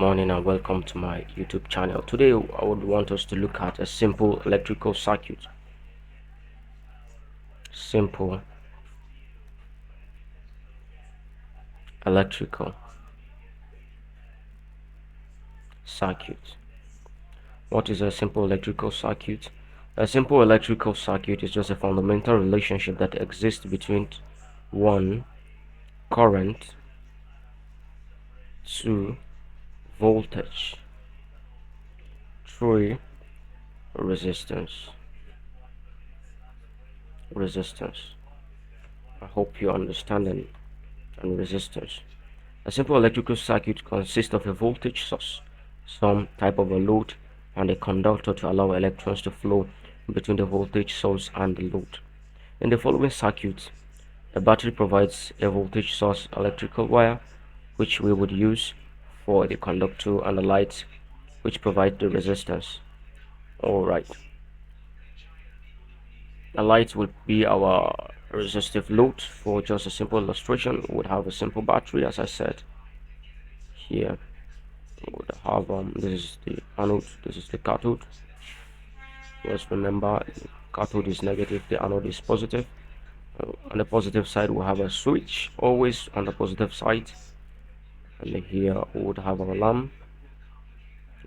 morning and welcome to my YouTube channel. Today I would want us to look at a simple electrical circuit. Simple electrical circuit. What is a simple electrical circuit? A simple electrical circuit is just a fundamental relationship that exists between 1. Current, 2. Voltage, 3. Resistance. I hope you understand and resistance. A simple electrical circuit consists of a voltage source, some type of a load, and a conductor to allow electrons to flow between the voltage source and the load. In the following circuit, a battery provides a voltage source electrical wire, which we would use for the conductor, and the lights, which provide the resistance. Alright. The light will be our resistive load. For just a simple illustration, we would have a simple battery, as I said. Here we would have this is the anode, this is the cathode. Just remember, cathode is negative, the anode is positive. On the positive side we have a switch, always on the positive side, and here we would have our lamp,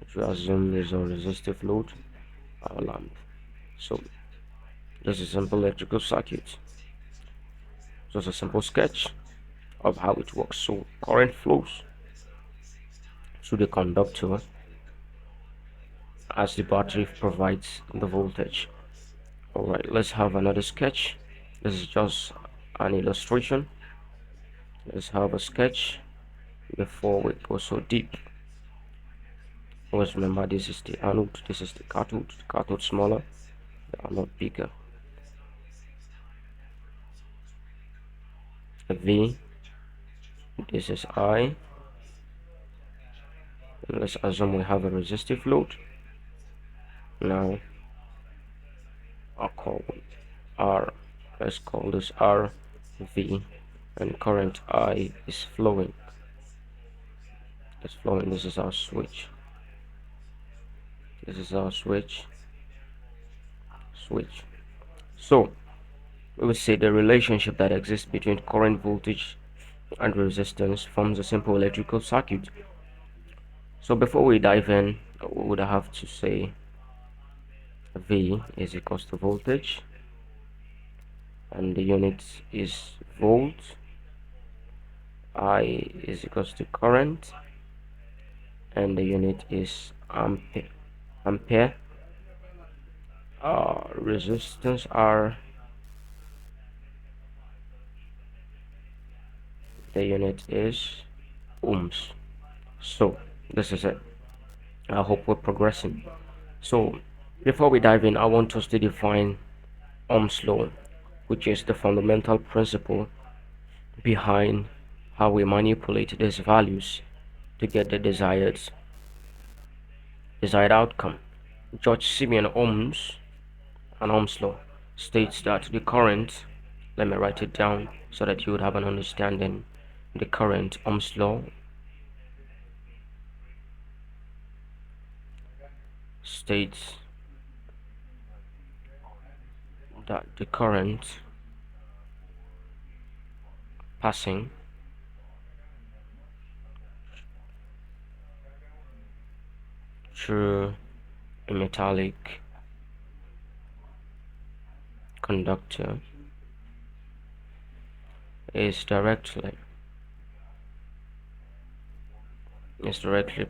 which we assume is a resistive load, our lamp. So this is a simple electrical circuit. Just a simple sketch of how it works. So current flows through the conductor as the battery provides the voltage. Alright, let's have another sketch. This is just an illustration. Let's have a sketch before we go so deep. Always remember, this is the anode, this is the cathode smaller, the anode bigger. V, this is I. And let's assume we have a resistive load. Now I'll call R. Let's call this R V, and current I is flowing. It's flowing. This is our switch. This is our switch. So we will say the relationship that exists between current, voltage, and resistance forms a simple electrical circuit. So before we dive in, we would have to say V is equals to voltage, and the unit is volt. I is equals to current, and the unit is ampere. Resistance R, the unit is ohms. So this is it. I hope we're progressing. So before we dive in, I want us to define Ohm's law, which is the fundamental principle behind how we manipulate these values to get the desired outcome. George Simeon Ohm's law states that the current, let me write it down so that you would have an understanding. The current, Ohm's law, states that the current passing through a metallic conductor is directly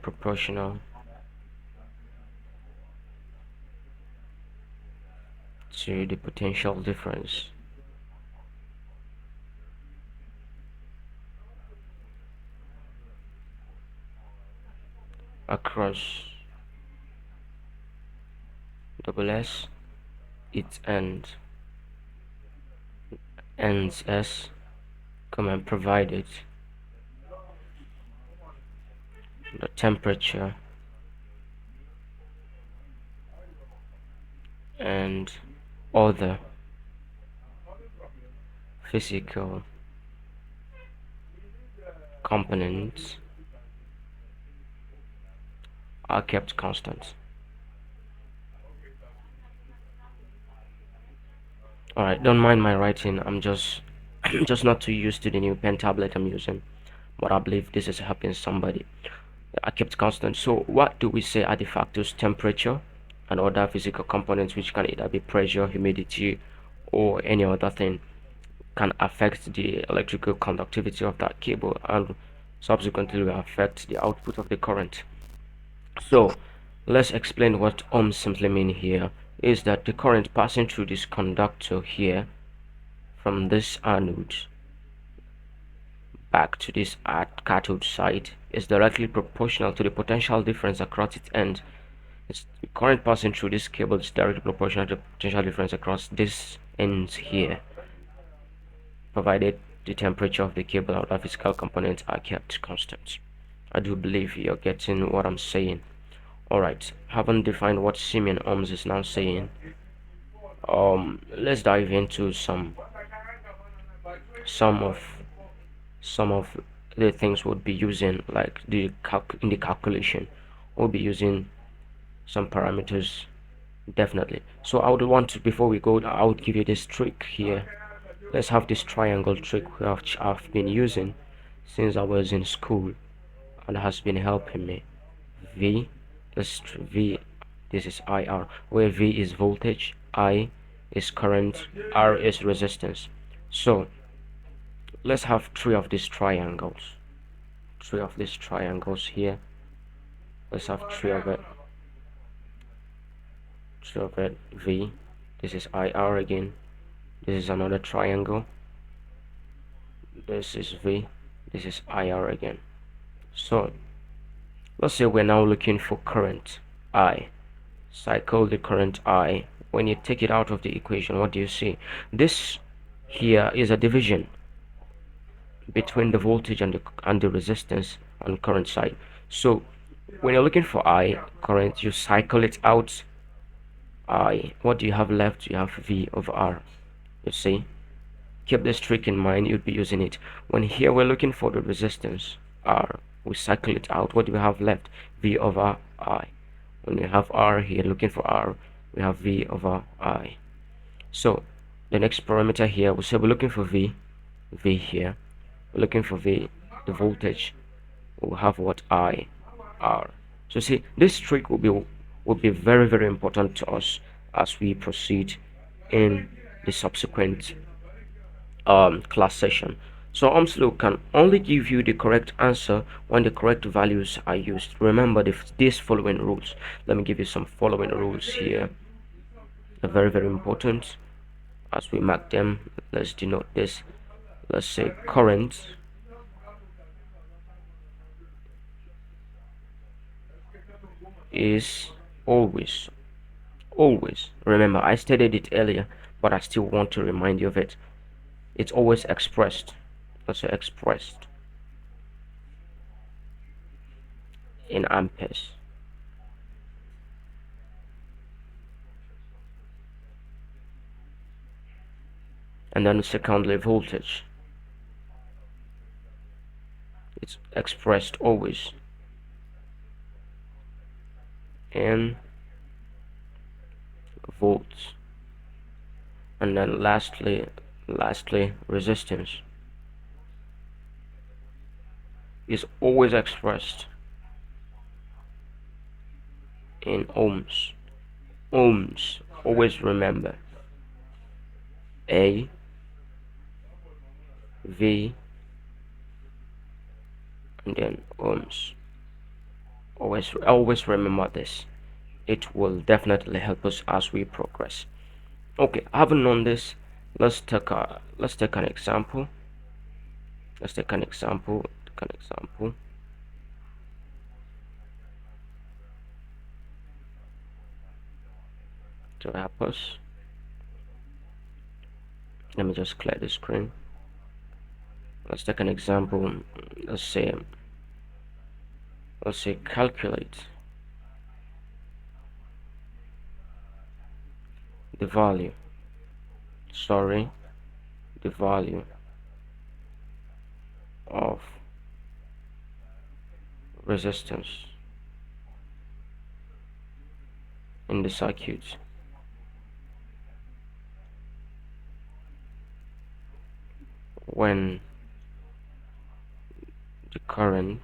proportional to the potential difference across S its ends S, provided the temperature and other physical components are kept constant. Alright, don't mind my writing. I'm just just not too used to the new pen tablet I'm using, but I believe this is helping somebody. Are kept constant. So what do we say are the factors? Temperature and other physical components, which can either be pressure, humidity, or any other thing, can affect the electrical conductivity of that cable and subsequently will affect the output of the current. So let's explain what ohms simply mean here. Is that the current passing through this conductor here from this anode back to this cathode side is directly proportional to the potential difference across its end. Its current passing through this cable is directly proportional to the potential difference across these ends here, provided the temperature of the cable and other physical components are kept constant. I do believe you're getting what I'm saying. Alright, haven't defined what Simeon ohms is now saying. Let's dive into some of some of the things we'll be using, like in the calculation. We'll be using some parameters, definitely. So I would want to, before we go, I would give you this trick here. Let's have this triangle trick which I've been using since I was in school and has been helping me. V, V, this is IR, where V is voltage, I is current, R is resistance. So let's have three of these triangles. Three of these triangles here. Let's have three of it. Three of it. V. This is IR again. This is another triangle. This is V. This is IR again. So let's say we're now looking for current I. Cycle the current I. When you take it out of the equation, what do you see? This here is a division between the voltage and the resistance on current side. So when you're looking for I current, you cycle it out. I, what do you have left? You have V over R. You see, keep this trick in mind, you'd be using it. When here we're looking for the resistance R, we cycle it out. What do we have left? V over I. When we have R here, looking for R, we have V over I. So the next parameter here, we say we're looking for V here. We're looking for V, the voltage. We'll have what? I, R. So see, this trick will be very, very important to us as we proceed in the subsequent class session. So Ohm's law can only give you the correct answer when the correct values are used. Remember these following rules. Let me give you some following rules here. They're very, very important. As we mark them, let's denote this. Let's say current is always, remember I stated it earlier, but I still want to remind you of it. It's always expressed, also expressed in amperes. And then secondly, voltage, it's expressed always in volts. And then lastly, resistance is always expressed in ohms. Ohms, always remember, A, V, and then ohms. Always remember this. It will definitely help us as we progress. Okay, having known this, let's take an example. Let's take an example. To help us. Let me just clear the screen. Let's take an example. Let's say calculate the value of resistance in the circuit. When the current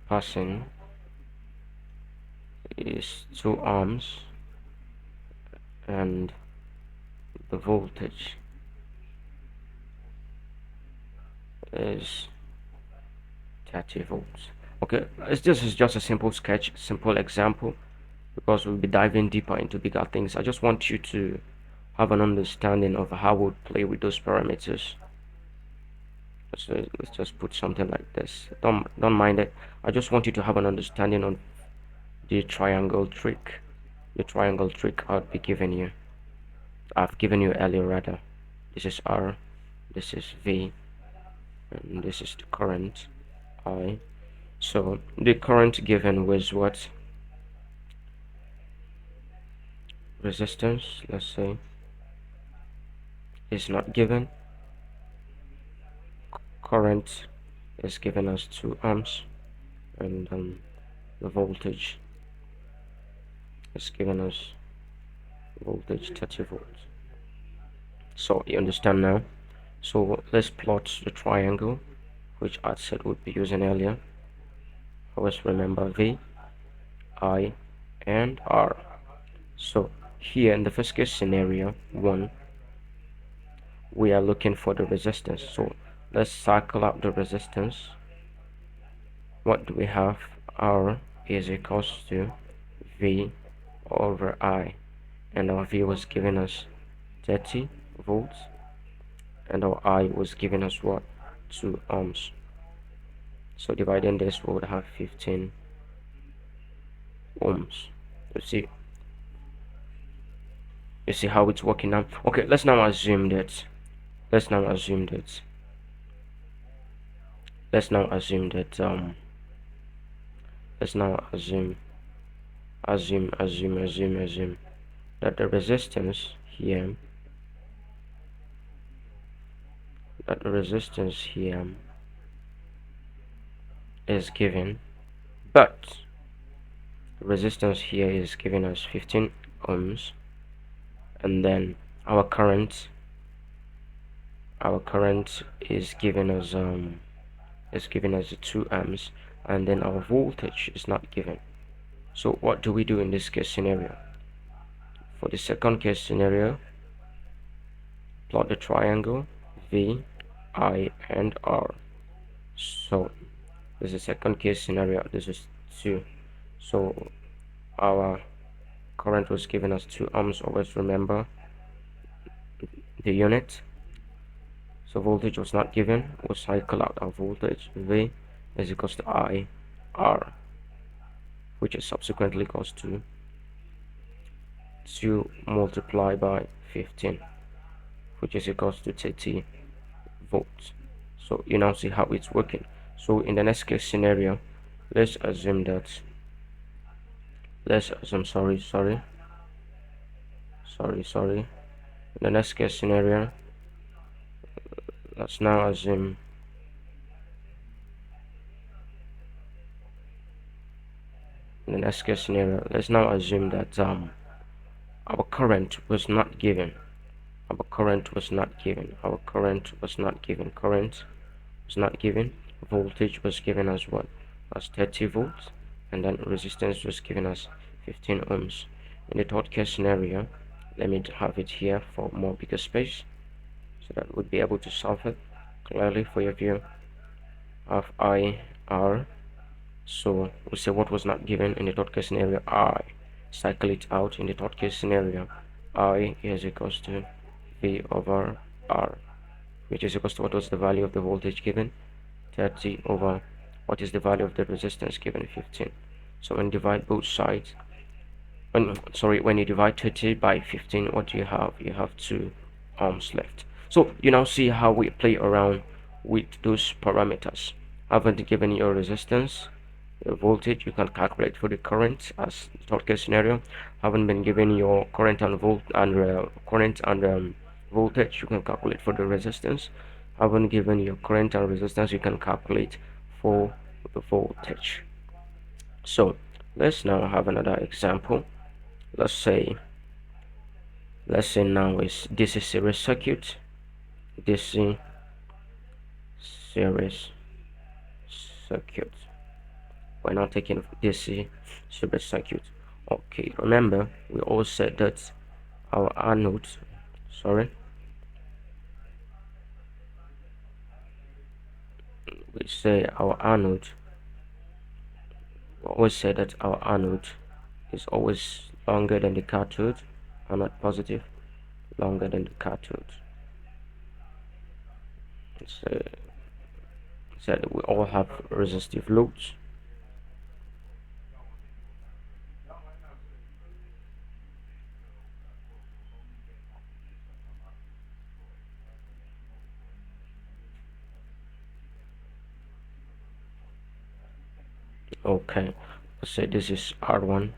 passing is 2 ohms and the voltage is 30 volts. Okay, this is just a simple sketch, simple example, because we'll be diving deeper into bigger things. I just want you to have an understanding of how we'll play with those parameters. So let's just put something like this. Don't mind it. I just want you to have an understanding on the triangle trick. The triangle trick I'll be giving you. I've given you earlier rather. This is R, this is V, and this is the current I. So the current given was what? Resistance, let's say, is not given. Current is given as 2 ohms, and the voltage is given as voltage 30 volts. So you understand now. So let's plot the triangle, which I said would be using earlier. Always remember V, I, and R. So here in the first case scenario 1, we are looking for the resistance. So let's circle out the resistance. What do we have? R is equals to V over I, and our V was giving us 30 volts, and our I was giving us what? 2 ohms. So dividing this, we would have 15 ohms. You see how it's working now. Okay, let's now assume that let's now assume that let's now assume that let's now assume that the resistance here is given, but the resistance here is giving us 15 ohms, and then our current is giving us 2 amps, and then our voltage is not given. So what do we do in this case scenario? For the second case scenario, plot the triangle V, I, and R. So this is the second case scenario. This is 2. So our current was given as 2 ohms. Always remember the unit. So voltage was not given. We'll cycle out our voltage. V is equals to I, R, which is subsequently equals to 2 multiplied by 15, which is equals to 30 volts. So you now see how it's working. So in the next case scenario, let's assume sorry. In the next case scenario, let's now assume that our current was not given. Current was not given. Voltage was given as what? As 30 volts, and then resistance was given as 15 ohms. In the third case scenario, let me have it here for more bigger space, so that we'd be able to solve it clearly for your view. Of I, R. So we say what was not given in the third case scenario, I. Cycle it out. In the third case scenario, I is equals to V over R, which is equals to what was the value of the voltage given? 30 over what is the value of the resistance given? 15. So when you divide both sides, when you divide 30 by 15, what do you have? You have 2 ohms left. So you now see how we play around with those parameters. Haven't given your resistance, your voltage, you can calculate for the current as the third case scenario. Haven't been given your current and voltage, you can calculate for the resistance. Haven't given your current and resistance, you can calculate for the voltage. So let's now have another example. Let's say now is DC series circuit. DC series circuit. We're not taking DC series circuit. Okay, remember we all said that our anode, sorry, we say our anode, we always say that our anode is always longer than the cathode, anode positive, longer than the cathode. So, said we all have resistive loads. Okay, let's say this is R1,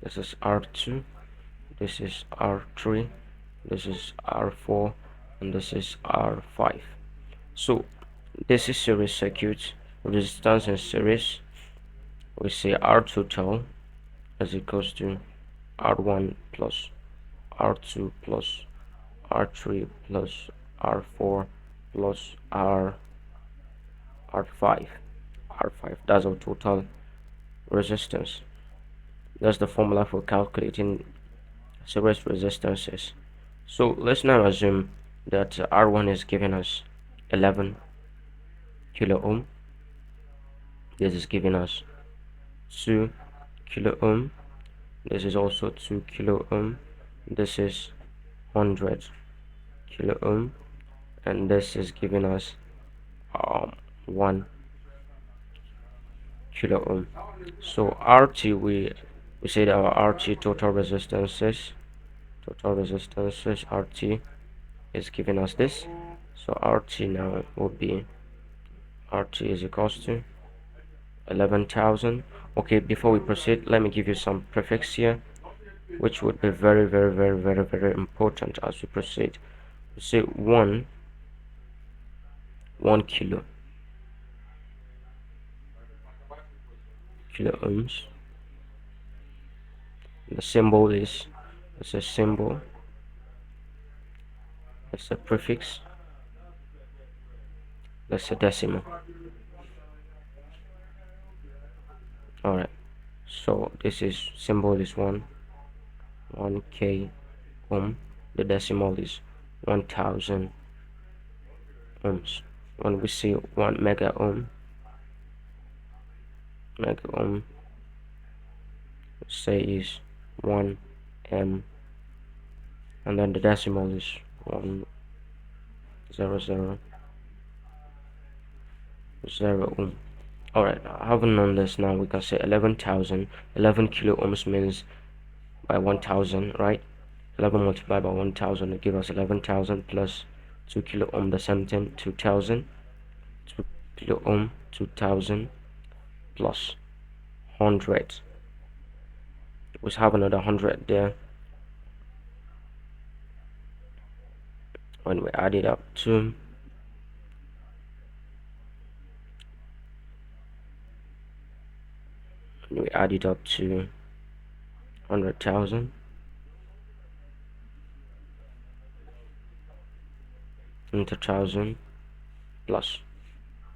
this is R2, this is R3, this is R4, and this is R5. So this is series circuit, resistance in series. We say R total is equals to R1 plus R2 plus R3 plus R4 plus R5. R5, that's our total resistance. That's the formula for calculating series resistances. So let's now assume that R1 is giving us 11 kilo ohm. This is giving us 2 kilo ohm. This is also 2 kilo ohm. This is 100 kilo ohm, and this is giving us 1 kilo ohm. So RT, we said our RT total resistances RT is giving us this. So RT now would be RT is equals to 11,000. Okay, before we proceed, let me give you some prefix here, which would be very, very, very, very, very important as we proceed. We say 1 kilo ohms. The symbol is, it's a symbol, it's a prefix, that's a decimal. All right, so this is symbol is 1 k ohm. The decimal is 1000 ohms. When we say 1 mega ohm, say is 1 m, and then the decimal is 100 ohm. All right, having known this, now we can say 11,000. 11 kilo ohms means by 1000, right? 11 multiplied by 1000 will give us 11,000 plus 2 kilo ohm, the same thing, 2000. 2 kilo ohm, 2000 plus 100. We have another 100 there. When we add it up to we add it up to 100,000 into 1000 plus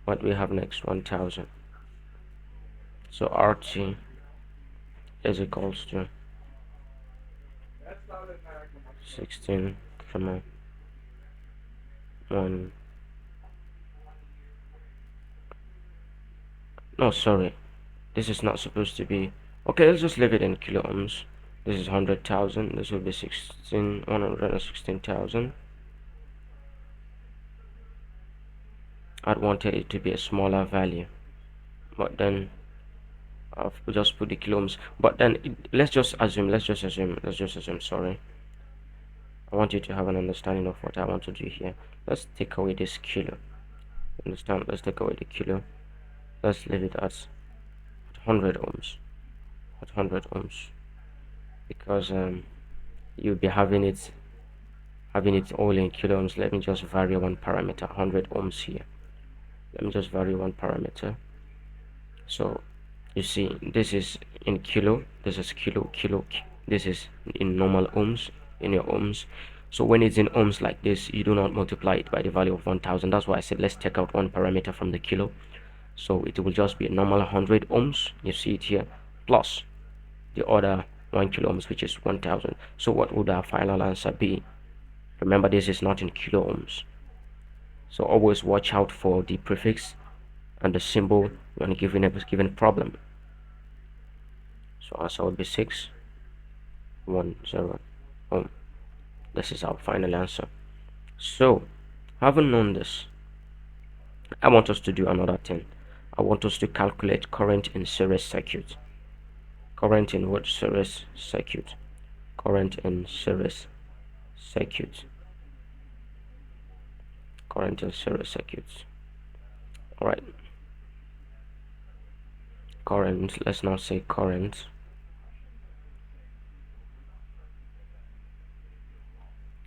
what we have next, 1000. So RT is equals to 16, come on, 1, no, sorry, this is not supposed to be, okay, let's just leave it in kilo ohms. This is 100,000, this will be 116,000. I'd wanted it to be a smaller value, but then I've just put the kilo ohms. But then let's just assume, sorry, I want you to have an understanding of what I want to do here. Let's take away this kilo, understand? Let's take away the kilo, let's leave it at 100 ohms, because you'll be having it all in kilo ohms. Let me just vary one parameter, 100 ohms here. Let me just vary one parameter. So you see, this is in kilo, this is kilo, this is in normal ohms, in your ohms. So when it's in ohms like this, you do not multiply it by the value of 1000. That's why I said let's take out one parameter from the kilo. So it will just be a normal 100 ohms, you see it here, plus the other 1 kilo ohms, which is 1000. So what would our final answer be? Remember, this is not in kilo ohms, so always watch out for the prefix and the symbol when given a given problem. So answer would be 610 ohm. This is our final answer. So having known this, I want us to do another thing. I want us to calculate current in series circuit. Current in what? Series circuit. Current in series circuit. Current in series circuits. All right. Current. Let's now say current.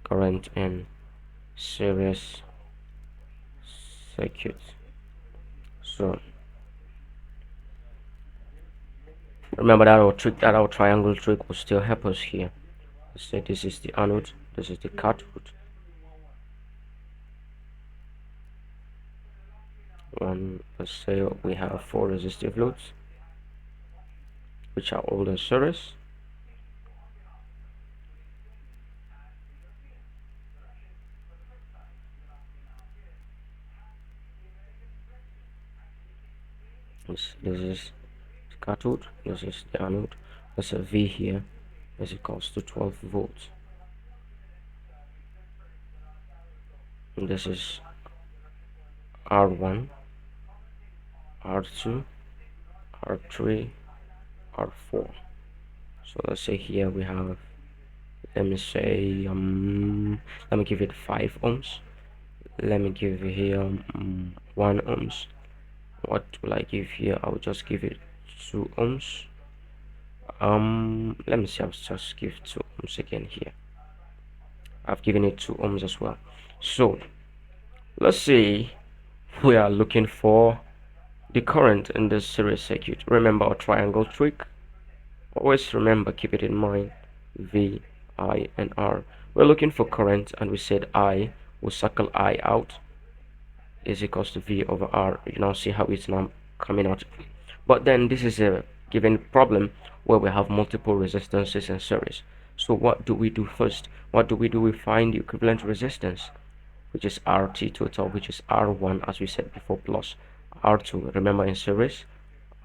Current in series circuit. So remember that our trick, that our triangle trick will still help us here. Let's say this is the anode, this is the cathode. Let's say we have 4 resistive loads, which are all in series. This is the cathode, this is the anode. There's a V here, is equals to 12 volts. And this is R1, R2, R3, R4. So let's say here we have, let me say let me give it 5 ohms. Let me give here 1 ohms. What will I give here? I will just give it 2 ohms. Let me see, I'll just give 2 ohms again here. I've given it 2 ohms as well. So let's say we are looking for the current in this series circuit. Remember our triangle trick. Always remember, keep it in mind, V, I, and R. We're looking for current, and we said I, we'll circle I out, is equals to V over R. You now see how it's now coming out. But then this is a given problem where we have multiple resistances in series. So what do we do first? What do? We find the equivalent resistance, which is RT total, which is R1, as we said before, plus R2. Remember, in series,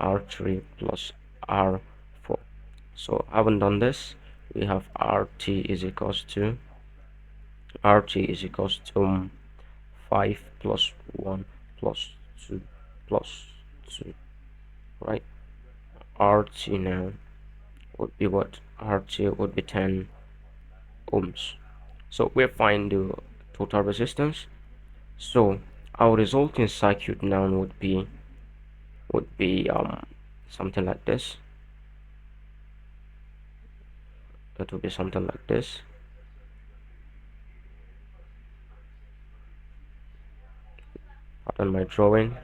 R3 plus R4. So having done this, we have RT is equals to 5 plus 1 plus 2 plus 2, right? RT now would be what? RT would be 10 ohms. So we find the total resistance. So our resulting circuit now would be something like this. It would be something like this. Pardon my drawing.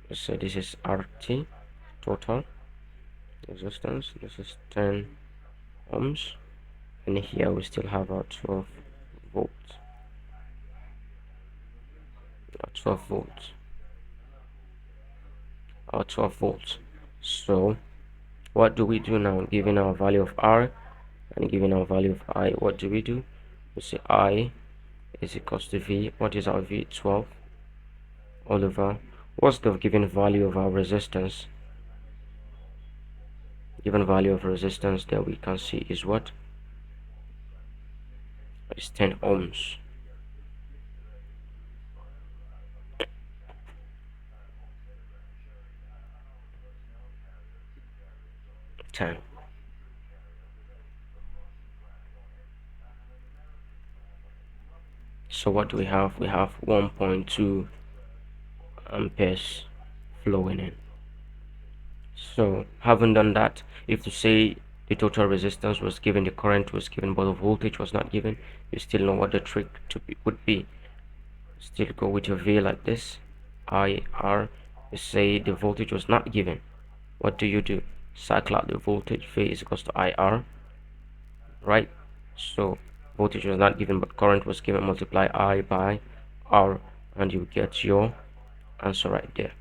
Let's say this is RT total resistance. This is 10 ohms, and here we still have our 12 volts. 12 volts. Our 12 volts. So what do we do now? Given our value of R and given our value of I, what do? We say I is equals to V. What is our V? 12 all over, what's the given value of our resistance? Given value of resistance that we can see is what? It's 10 ohms. 10. So what do we have? We have 1.2 amperes flowing in. So having done that, if to say the total resistance was given, the current was given, but the voltage was not given, you still know what the trick would be. Still go with your V like this. IR, you say the voltage was not given. What do? Cycle out the voltage. V is equals to IR, right? So voltage was not given, but current was given. Multiply I by R, and you get your answer right there.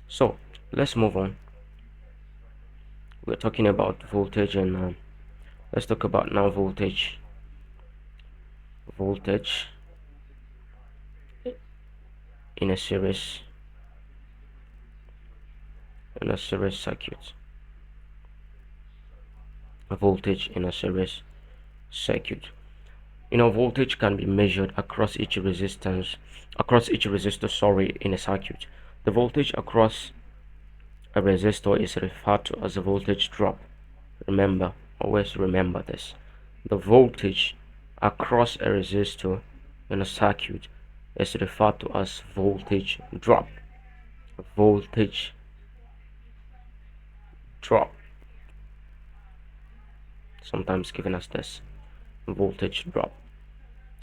So let's move on. We're talking about voltage, and let's talk about now voltage. Voltage in a series circuit. Voltage in a series circuit. Voltage can be measured across each resistor, sorry, in a circuit. The voltage across a resistor is referred to as a voltage drop. Remember, always remember this. The voltage across a resistor in a circuit is referred to as voltage drop. Voltage drop, sometimes given as this, voltage drop.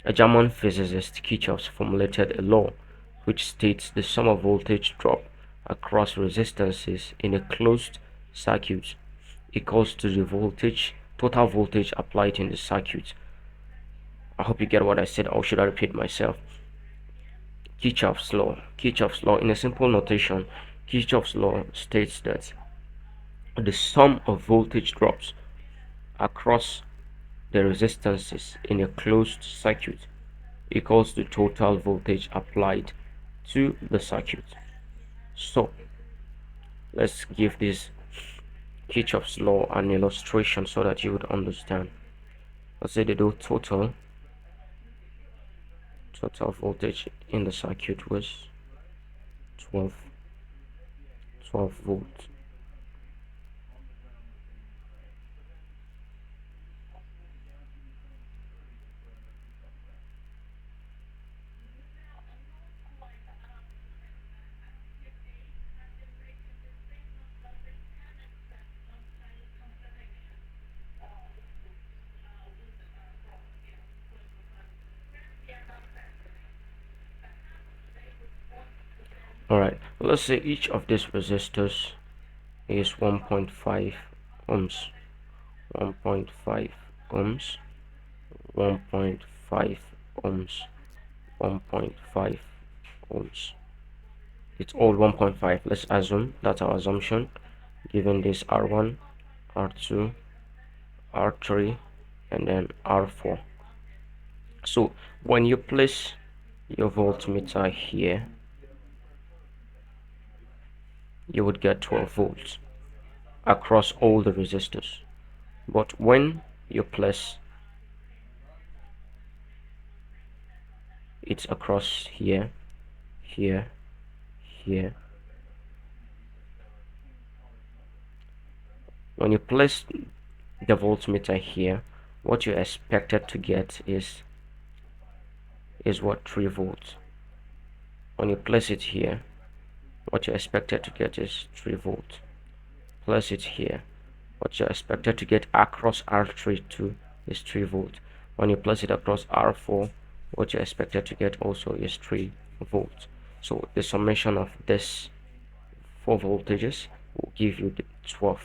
A German physicist, Kirchhoff, formulated a law which states the sum of voltage drop across resistances in a closed circuit equals to the total voltage applied in the circuit. I hope you get what I said, or should I repeat myself? Kirchhoff's law, in a simple notation, Kirchhoff's law states that the sum of voltage drops across the resistances in a closed circuit equals the total voltage applied to the circuit. So let's give this Kirchhoff's law an illustration so that you would understand. Let's say the total voltage in the circuit was 12 volts. Alright, let's say each of these resistors is 1.5 ohms, 1.5 ohms, 1.5 ohms, 1.5 ohms. It's all 1.5. Let's assume that's our assumption, given this R1, R2, R3, and then R4. So when you place your voltmeter here, you would get 12 volts across all the resistors. But when you place it across here, here, here, when you place the voltmeter here, what you're expected to get is what, 3 volts. When you place it here, what you're expected to get is 3 volts. Place it here, what you're expected to get across R3 too is 3 volts. When you place it across R4, what you're expected to get also is 3 volts. So the summation of this 4 voltages will give you the 12.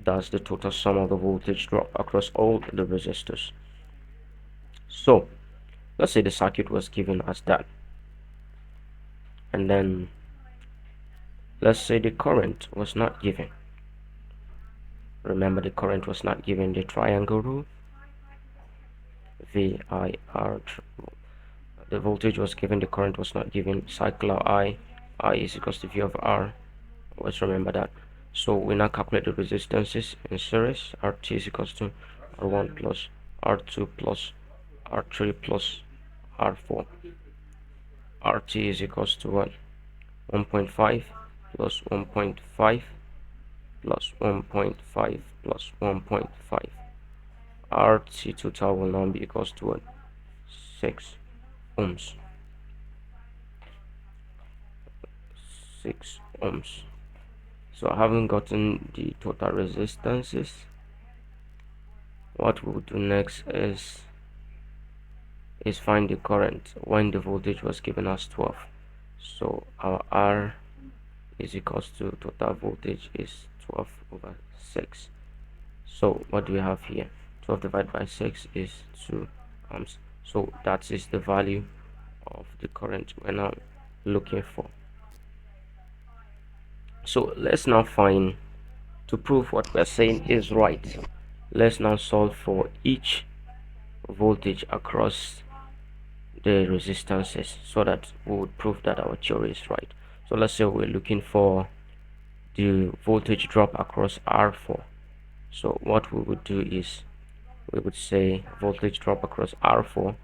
That's the total sum of the voltage drop across all the resistors. So let's say the circuit was given as that, and then let's say the current was not given. Remember, the current was not given. The triangle rule, VIR, the voltage was given, the current was not given. Cycle I is equals to V of R. Let's remember that. So we now calculate the resistances in series. RT is equals to R1 plus R2 plus R3 plus R4. RT is equals to what? 1.5 plus 1.5 plus 1.5 plus 1.5. RT total will now be equals to what? 6 ohms. 6 ohms. So I haven't gotten the total resistances. What we'll do next is is find the current when the voltage was given as 12. So our R is equals to total voltage is 12 over 6. So what do we have here? 12 divided by 6 is 2 ohms. So that is the value of the current we're now looking for. So let's now find, to prove what we're saying is right, let's now solve for each voltage across the resistances so that we would prove that our theory is right. So let's say we're looking for the voltage drop across R4. So what we would do is we would say voltage drop across R4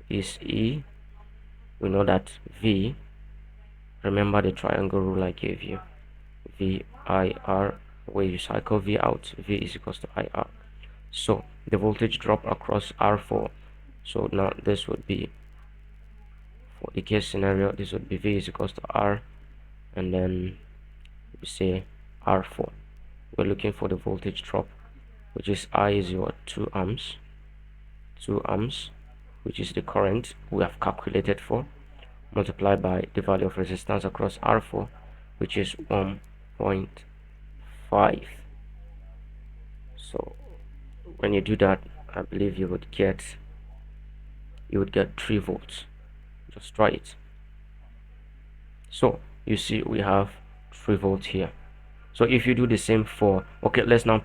is E. We know that V, remember the triangle rule I gave you, V I R, where you cycle V out, V is equals to IR. So the voltage drop across R4, so now this would be, for the case scenario, this would be V is equals to R, and then we say R4. We're looking for the voltage drop, which is I is your 2 ohms, 2 ohms, which is the current we have calculated for, multiplied by the value of resistance across R4, which is 1.5. So when you do that, I believe you would get 3 volts. Just try it. So you see we have 3 volts here. So if you do the same for, okay, let's now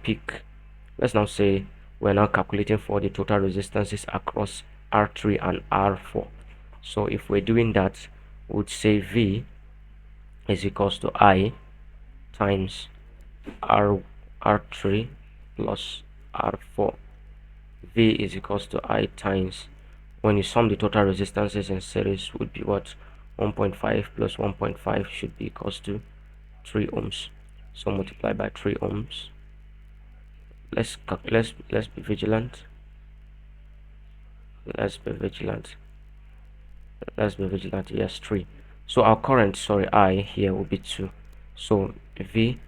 say we're now calculating for the total resistances across R3 and R4. So if we're doing that, we would say V is equals to I times R3 plus R4. V is equals to I times, when you sum the total resistances in series, would be what? 1.5 plus 1.5 should be equals to 3 ohms. So multiply by 3 ohms. Let's be vigilant. Let's be vigilant. Yes, 3. So our current, I here will be 2. So V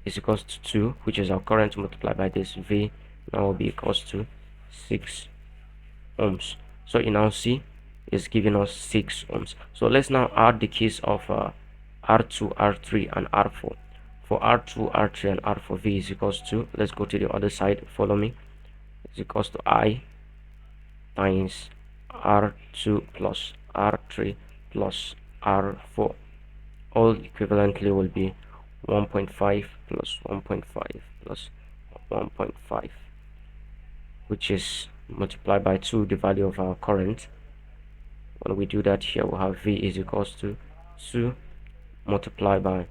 is equals to 2, which is our current, multiplied by this V now will be equals to 6 ohms. So you now see it's giving us 6 ohms. So let's now add the case of R2, R3 and R4. For R2, R3 and R4, V is equals to, let's go to the other side, follow me, is equals to I times R2 plus R3 plus R4. All equivalently will be 1.5 plus 1.5 plus 1.5, which is multiplied by 2, the value of our current. When we do that here, we'll have V is equals to 2 multiplied by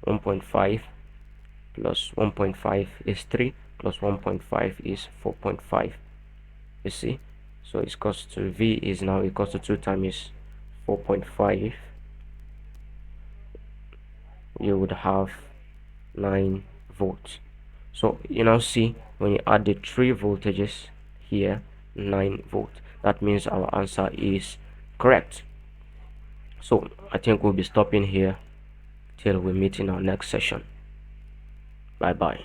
1.5 plus 1.5 is 3 plus 1.5 is 4.5. You see, so it's equals to, V is now equals to 2 times 4.5. You would have 9 volts. So you now see when you add the 3 voltages here, 9 volts. That means our answer is correct. So I think we'll be stopping here till we meet in our next session. Bye bye.